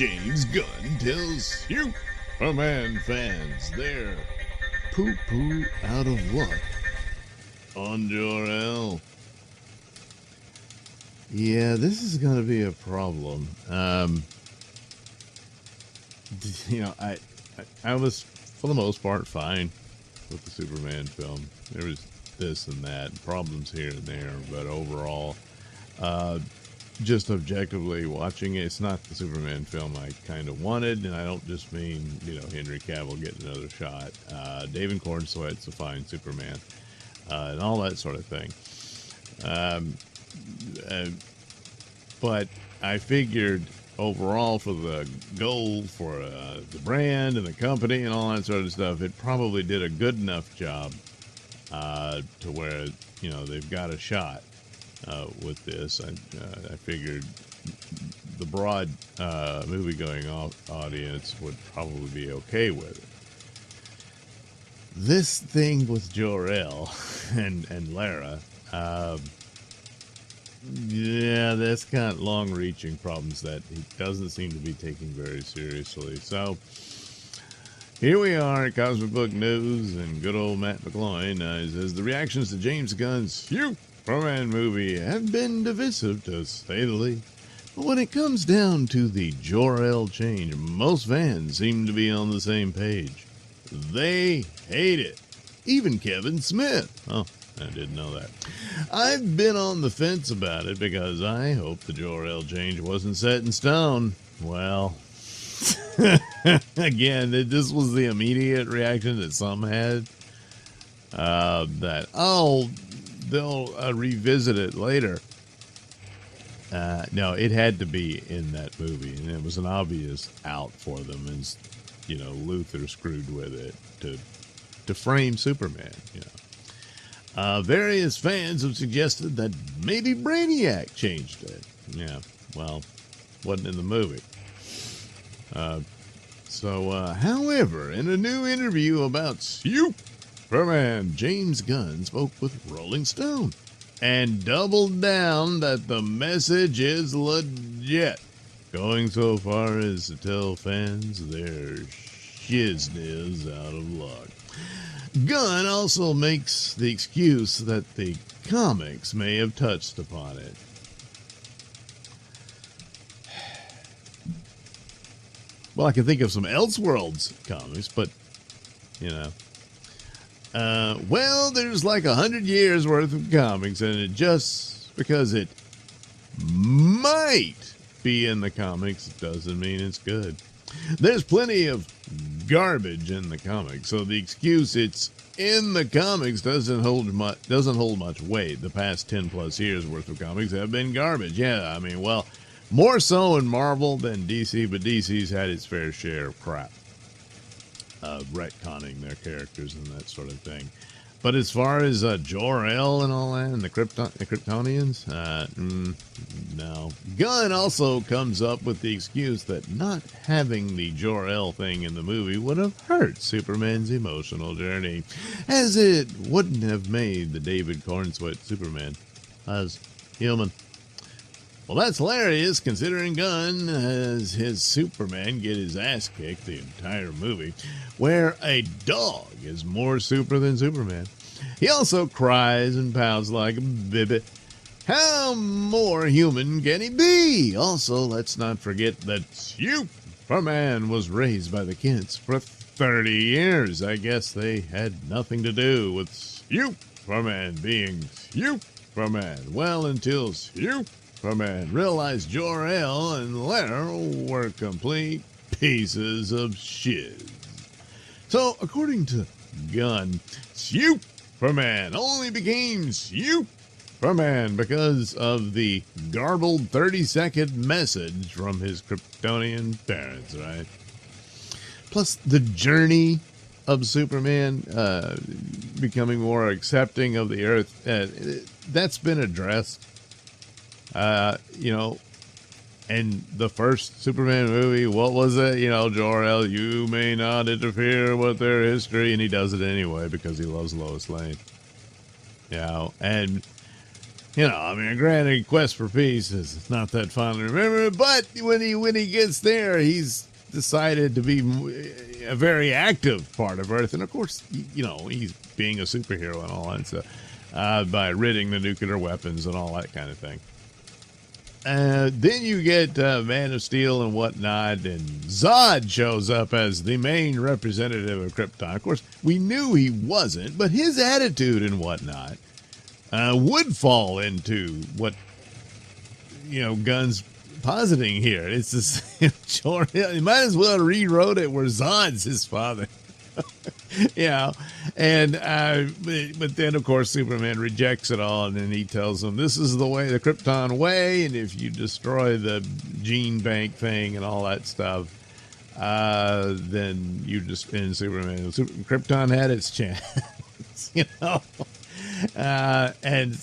James Gunn tells Superman fans they're poo-poo out of luck on Jor-El. Yeah, this is going to be a problem. I was, for the most part, fine with the Superman film. There was this and that, problems here and there, but overall, just objectively watching it, it's not the Superman film I kind of wanted, and I don't just mean, Henry Cavill getting another shot. David Cornsweat's a fine Superman, and all that sort of thing. But I figured overall for the goal for the brand and the company and all that sort of stuff, it probably did a good enough job to where, they've got a shot with this. I figured the broad movie-going audience would probably be okay with it. This thing with Jor-El and Lara, yeah, that's got long-reaching problems that he doesn't seem to be taking very seriously. So here we are at Cosmic Book News, and good old Matt McGloin says the reactions to James Gunn's Superman movie have been divisive, to say the least. But when it comes down to the Jor-El change, most fans seem to be on the same page. They hate it. Even Kevin Smith. Oh, I didn't know that. I've been on the fence about it because I hoped the Jor-El change wasn't set in stone. Well, again, this was the immediate reaction that some had. They'll revisit it later. No, it had to be in that movie, and it was an obvious out for them, and Luthor screwed with it to frame Superman. Various fans have suggested that maybe Brainiac changed it. Yeah, well, wasn't in the movie. However, in a new interview about Superman, James Gunn spoke with Rolling Stone and doubled down that the message is legit, going so far as to tell fans their shizness out of luck. Gunn also makes the excuse that the comics may have touched upon it. Well, I can think of some Elseworlds comics, but, there's like 100 years worth of comics, and it just because it might be in the comics doesn't mean it's good. There's plenty of garbage in the comics, so the excuse it's in the comics doesn't hold much weight. The past 10 plus years worth of comics have been garbage. Yeah, more so in Marvel than DC, but DC's had its fair share of crap, retconning their characters and that sort of thing. But as far as Jor-El and all that, and the Kryptonians, no. Gunn also comes up with the excuse that not having the Jor-El thing in the movie would have hurt Superman's emotional journey, as it wouldn't have made the David Cornsweat Superman as human. Well, that's hilarious, considering Gunn has his Superman get his ass kicked the entire movie, where a dog is more super than Superman. He also cries and pouts like a baby. How more human can he be? Also, let's not forget that Superman was raised by the Kents for 30 years. I guess they had nothing to do with Superman being Superman. Well, until Superman realized Jor-El and Lara were complete pieces of shit. So, according to Gunn, Superman only became Superman because of the garbled 30-second message from his Kryptonian parents, right? Plus, the journey of Superman becoming more accepting of the Earth, that's been addressed. And the first Superman movie, what was it? Jor-El, you may not interfere with their history, and he does it anyway because he loves Lois Lane. And I mean, granted, Quest for Peace is not that fun to remember, but when he gets there, he's decided to be a very active part of Earth, and of course, he's being a superhero and all that stuff by ridding the nuclear weapons and all that kind of thing. Then you get Man of Steel and whatnot, and Zod shows up as the main representative of Krypton. Of course, we knew he wasn't, but his attitude and whatnot would fall into what Gunn's positing here. It's this you might as well rewrote it where Zod's his father. And but then of course Superman rejects it all, and then he tells him this is the way, the Krypton way, and if you destroy the gene bank thing and all that stuff, then you just, and Krypton had its chance. And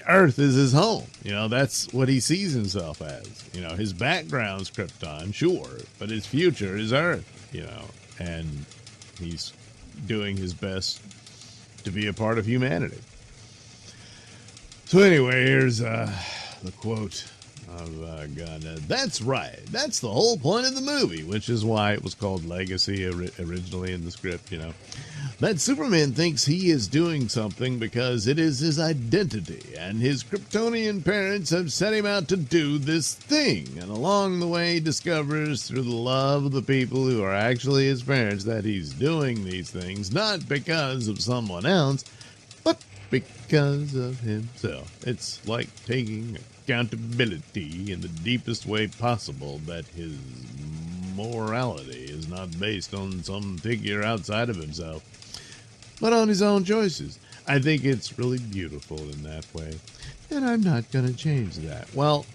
Earth is his home. That's what he sees himself as. His background's Krypton, sure, but his future is Earth. And he's doing his best to be a part of humanity. So anyway, here's the quote of Gunn. That's right. That's the whole point of the movie, which is why it was called Legacy originally in the script, That Superman thinks he is doing something because it is his identity, and his Kryptonian parents have set him out to do this thing, and along the way he discovers through the love of the people who are actually his parents that he's doing these things not because of someone else, but because of himself. It's like taking accountability in the deepest way possible that his morality is not based on some figure outside of himself, but on his own choices. I think it's really beautiful in that way, and I'm not going to change that. Well,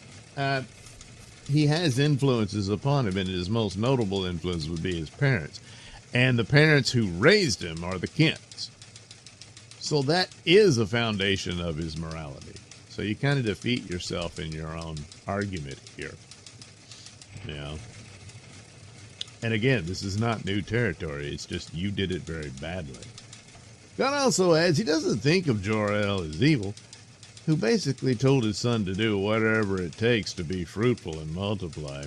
he has influences upon him, and his most notable influence would be his parents. And the parents who raised him are the Kents. So that is a foundation of his morality. So you kind of defeat yourself in your own argument here. And again, this is not new territory. It's just you did it very badly. God also adds he doesn't think of Jor-El as evil, who basically told his son to do whatever it takes to be fruitful and multiply.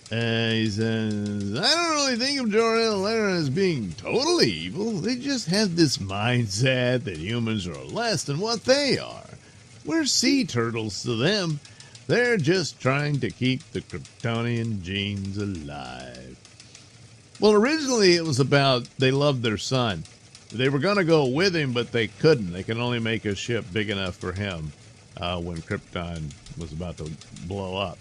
He says, I don't really think of Jor-El and Lara as being totally evil. They just have this mindset that humans are less than what they are. We're sea turtles to them. They're just trying to keep the Kryptonian genes alive. Well, originally it was about they loved their son. They were going to go with him, but they couldn't. They could only make a ship big enough for him when Krypton was about to blow up.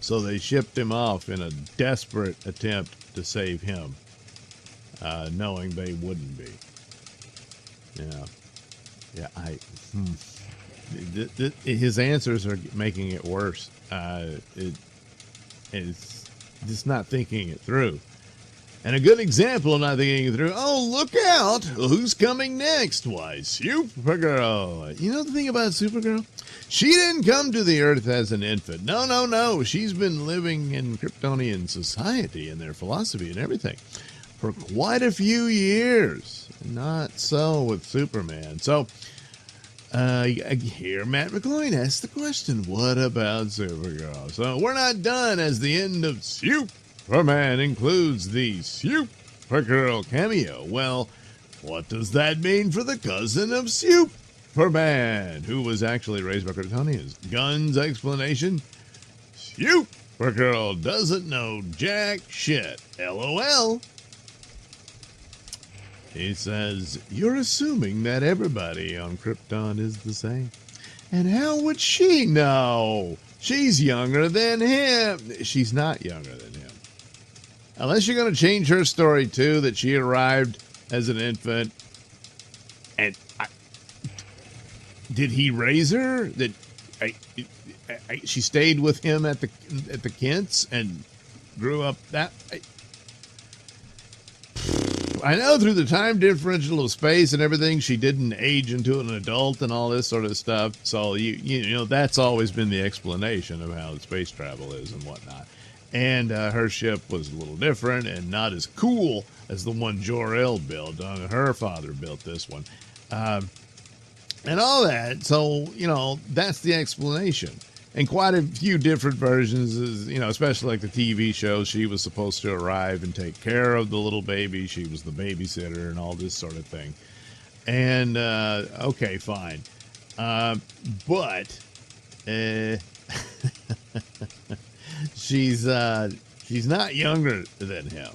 So they shipped him off in a desperate attempt to save him, knowing they wouldn't be. His answers are making it worse. It's just not thinking it through. And a good example of not thinking it through, oh, look out! Who's coming next? Why, Supergirl. You know the thing about Supergirl? She didn't come to the Earth as an infant. No. She's been living in Kryptonian society and their philosophy and everything for quite a few years. Not so with Superman. So, here Matt McGloin asks the question, what about Supergirl? So, we're not done, as the end of Superman includes the Supergirl cameo. Well, what does that mean for the cousin of Superman, who was actually raised by Kryptonians? Gunn's explanation, Supergirl doesn't know jack shit. LOL. He says, you're assuming that everybody on Krypton is the same. And how would she know? She's younger than him. She's not younger than him. Unless you're going to change her story, too, that she arrived as an infant. And did he raise her? She stayed with him at the Kents and grew up that... I know through the time differential of space and everything, she didn't age into an adult and all this sort of stuff. So, you know, that's always been the explanation of how space travel is and whatnot. And her ship was a little different and not as cool as the one Jor-El built. Her father built this one. and all that. So, that's the explanation. And quite a few different versions is, especially like the TV show, she was supposed to arrive and take care of the little baby. She was the babysitter and all this sort of thing. And, okay, fine. But, she's not younger than him.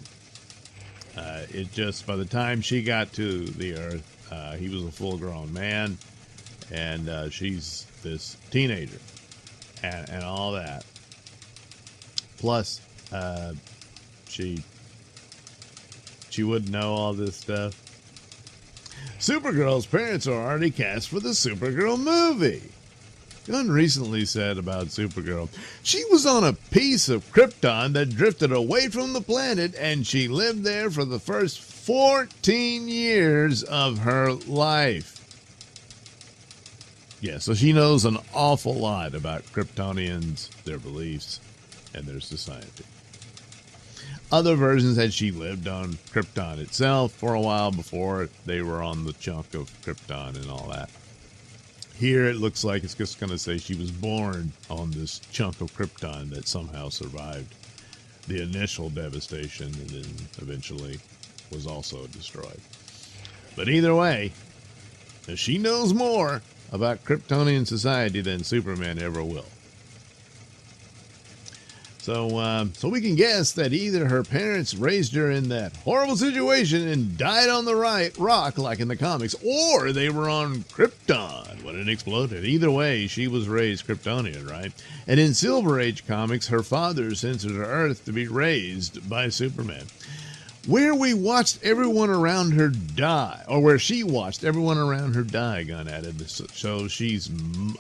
It just, by the time she got to the earth, he was a full-grown man, and she's this teenager, and all that. Plus, she wouldn't know all this stuff. Supergirl's parents are already cast for the Supergirl movie. Gunn recently said about Supergirl, she was on a piece of Krypton that drifted away from the planet, and she lived there for the first 14 years of her life. Yeah, so she knows an awful lot about Kryptonians, their beliefs, and their society. Other versions had she lived on Krypton itself for a while before they were on the chunk of Krypton and all that. Here it looks like it's just going to say she was born on this chunk of Krypton that somehow survived the initial devastation and then eventually was also destroyed. But either way, she knows more about Kryptonian society than Superman ever will. So we can guess that either her parents raised her in that horrible situation and died on the rock like in the comics, or they were on Krypton when it exploded. Either way, she was raised Kryptonian, right? And in Silver Age comics, her father sends her to Earth to be raised by Superman. Where we watched everyone around her die, or where she watched everyone around her die, Gunn added, so she's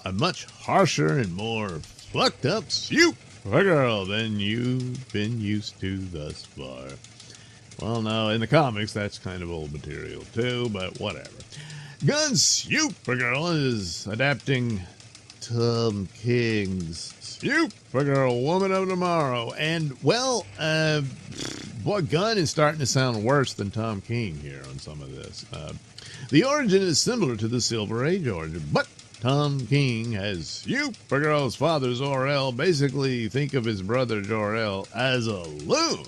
a much harsher and more fucked up Supergirl than you've been used to thus far. Well, no, in the comics, that's kind of old material too, but whatever. Gunn's Supergirl is adapting Tom King's Supergirl, Woman of Tomorrow, and, well, boy, Gunn is starting to sound worse than Tom King here on some of this. The origin is similar to the Silver Age origin, but Tom King has Supergirl's father, Zor-El, basically think of his brother, Jor-El, as a loon.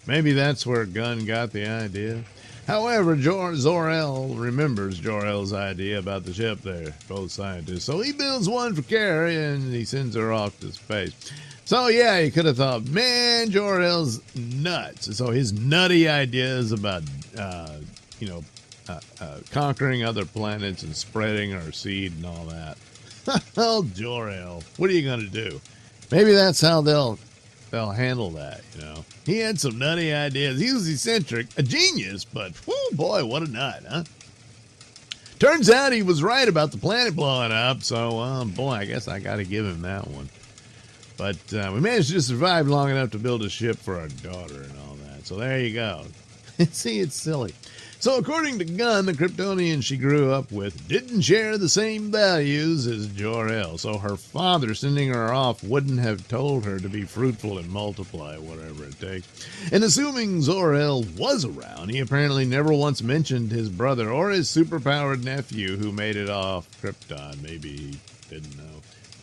Maybe that's where Gunn got the idea. However, Zor-El remembers Jor-El's idea about the ship there, both scientists. So he builds one for Carrie, and he sends her off to space. So, yeah, you could have thought, man, Jor-El's nuts. So his nutty ideas about, conquering other planets and spreading our seed and all that. Oh, Jor-El, what are you going to do? Maybe that's how they'll handle that, He had some nutty ideas. He was eccentric, a genius, but, whoo, boy, what a nut, huh? Turns out he was right about the planet blowing up, so, boy, I guess I got to give him that one. But we managed to survive long enough to build a ship for our daughter and all that. So there you go. See, it's silly. So according to Gunn, the Kryptonian she grew up with didn't share the same values as Jor-El. So her father sending her off wouldn't have told her to be fruitful and multiply, whatever it takes. And assuming Zor-El was around, he apparently never once mentioned his brother or his superpowered nephew who made it off Krypton. Maybe he didn't know.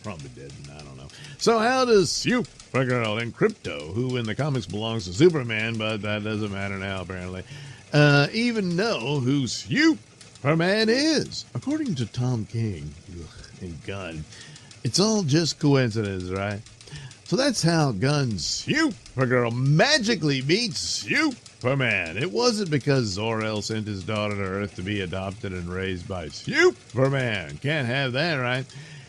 Probably didn't. I don't know. So how does Supergirl and Krypto, who in the comics belongs to Superman, but that doesn't matter now apparently, even know who Superman is? According to Tom King and Gunn, it's all just coincidence, right? So that's how Gunn's Supergirl magically meets Superman. It wasn't because Zor-El sent his daughter to Earth to be adopted and raised by Superman. Can't have that, right?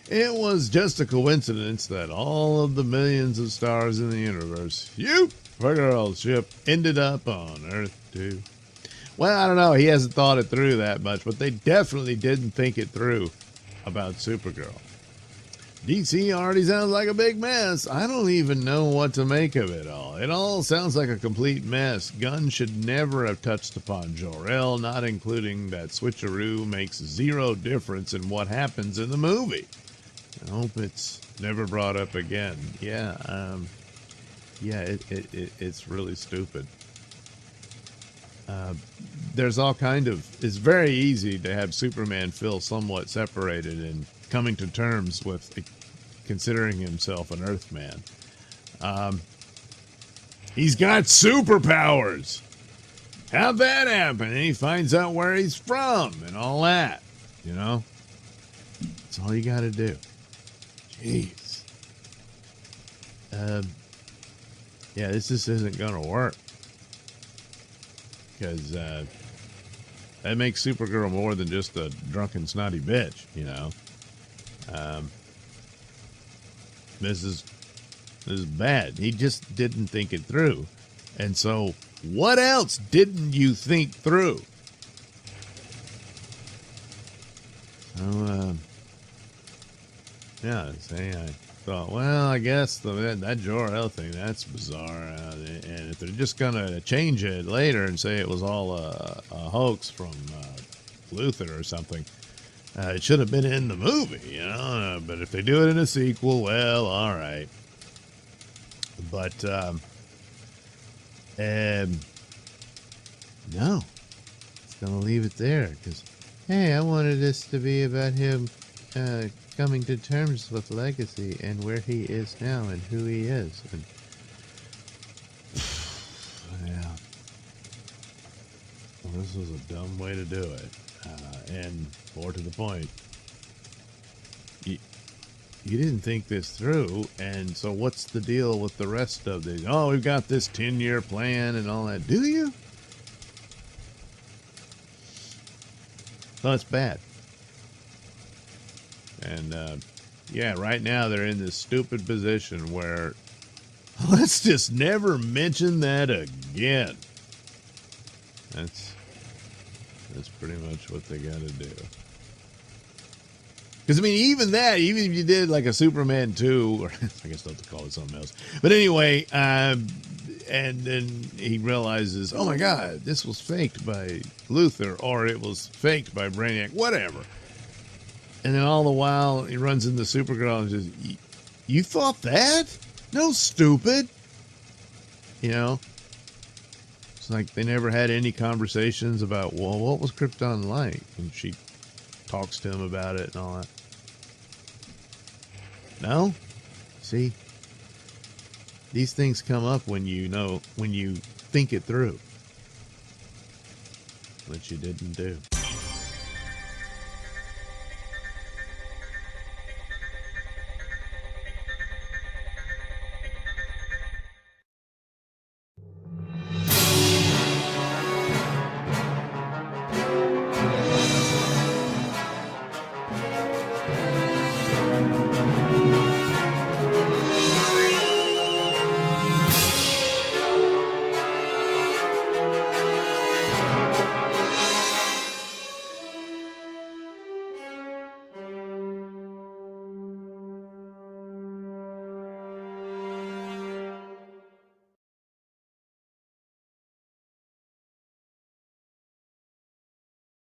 It was just a coincidence that all of the millions of stars in the universe, Supergirl's ship ended up on Earth too. Well, I don't know. He hasn't thought it through that much, but they definitely didn't think it through about Supergirl. DC already sounds like a big mess. I don't even know what to make of it all. It all sounds like a complete mess. Gunn should never have touched upon Jor-El, not including that switcheroo makes zero difference in what happens in the movie. I hope it's never brought up again. It's really stupid. There's all kind of, it's very easy to have Superman feel somewhat separated and coming to terms with considering himself an Earthman. He's got superpowers. How'd that happen? And he finds out where he's from and all that. You know? That's all you got to do. Jeez. Yeah, this just isn't going to work. Because that makes Supergirl more than just a drunken, snotty bitch, you know? This is bad. He just didn't think it through. And so, what else didn't you think through? So, yeah, I thought, well, I guess that Jor-El thing, that's bizarre. And if they're just going to change it later and say it was all a hoax from Luthor or something, it should have been in the movie, you know? But if they do it in a sequel, well, all right. But, no. It's going to leave it there because, hey, I wanted this to be about him coming to terms with legacy and where he is now and who he is. And yeah, well, this was a dumb way to do it. And more to the point, you didn't think this through. And so what's the deal with the rest of these? Oh, we've got this 10-year plan and all that. Do you? That's bad. And, yeah, right now they're in this stupid position where let's just never mention that again. That's pretty much what they got to do. Because, I mean, even if you did like a Superman 2, or I guess they'll have to call it something else. But anyway, and then he realizes, oh my God, this was faked by Luthor, or it was faked by Brainiac, whatever. And then all the while, he runs into Supergirl and says, you thought that? No, stupid. You know? It's like they never had any conversations about, well, what was Krypton like? And she talks to him about it and all that. No? See? These things come up when you think it through. Which you didn't do.